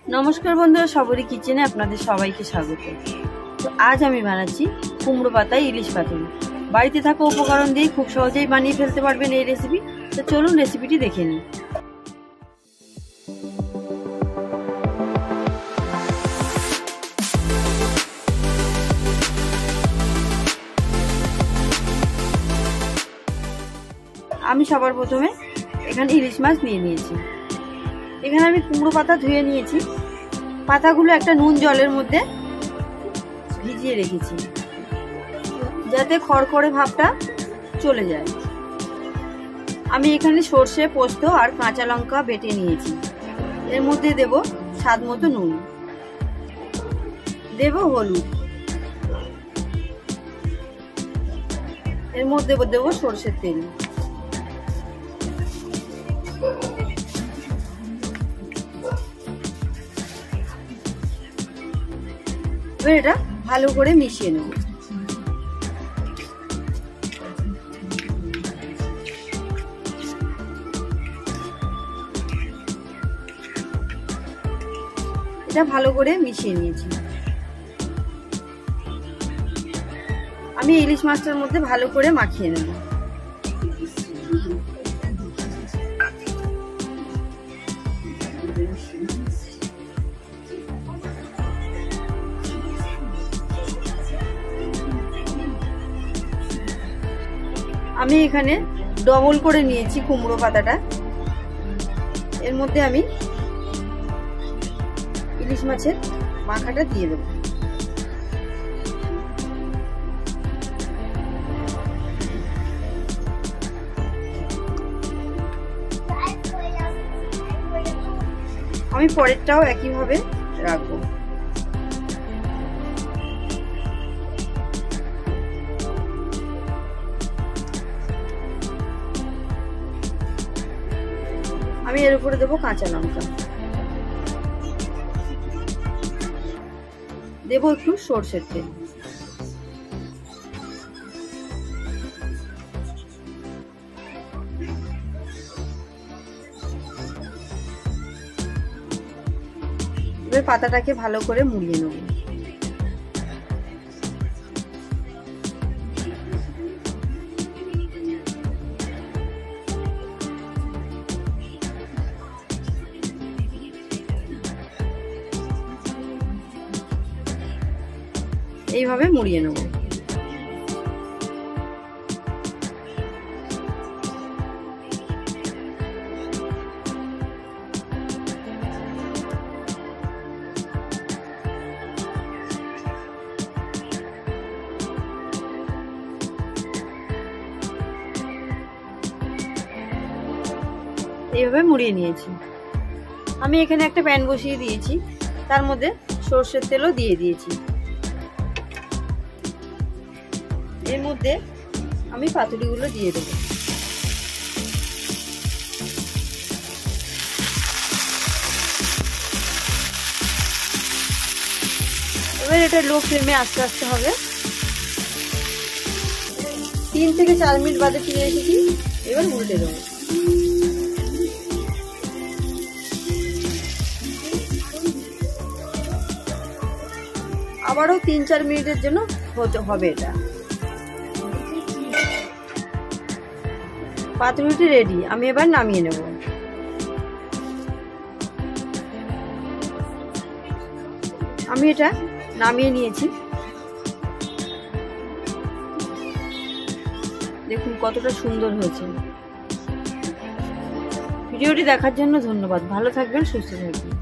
नमस्कार बंधुरा सबरी किचेने आपनादेर सबाइके स्वागत। तो आज आमी बानाচ্ছি कुमड़ो पाता इलिश पाতুরি। बाड़ीते थाका उपकरण दिए खूब सहजेई बानिये फेलते पारबेन এই রেসিপি। तो चलुन রেসিপিটি দেখে নিই। আমি সবার প্রথমে এখানে ইলিশ মাছ নিয়ে নিয়েছি। এখানে আমি কুমড়ো পাতা ধুয়ে নিয়েছি। পাতাগুলো একটা নুন জলের মধ্যে ভিজিয়ে রেখেছি যাতে খড়খড়ে ভাবটা চলে যায়। আমি এখানে সরষে, পোস্ত আর কাঁচা লঙ্কা বেটে নিয়েছি। এর মধ্যে দেব স্বাদ মতো নুন, দেব হলুদ, এর মধ্যে দেব সরষের তেল। এবার এটা ভালো করে মিশিয়ে নেব। এটা ভালো করে মিশিয়ে নিয়েছি। আমি ইলিশ মাছটার মধ্যে ভালো করে মাখিয়ে নেব। আমি এখানে ডবল করে নিয়েছি কুমড়ো পাতাটা। এর মধ্যে আমি ইলিশ মাছের মাখাটা দিয়ে দেব। আমি পরেরটাও একইভাবে রাখবো। আমি এর উপরে দেব কাঁচা লঙ্কা, দেব একটু সরষের তেল। এবার পাতাটাকে ভালো করে মুড়িয়ে নেব। এইভাবে মুড়িয়ে নেব। এইভাবে মুড়িয়ে নিয়েছি। আমি এখানে একটা প্যান বসিয়ে দিয়েছি, তার মধ্যে সরষের তেলও দিয়ে দিয়েছি। এর মধ্যে আমি পাতুরিগুলো দিয়ে দেব। এবার এটা লো ফ্লেমে আস্তে আস্তে হবে। 3 থেকে 4 মিনিট বাদে ফিরে এসেছি। এবার উল্টে দেবো। আবারও 3-4 মিনিটের জন্য হবে এটা। পাতুরিটি রেডি। আমি এবার নামিয়ে নেব। আমি এটা নামিয়ে নিয়েছি। দেখুন কতটা সুন্দর হয়েছে। ভিডিওটি দেখার জন্য ধন্যবাদ। ভালো থাকবেন, সুস্থ থাকবেন।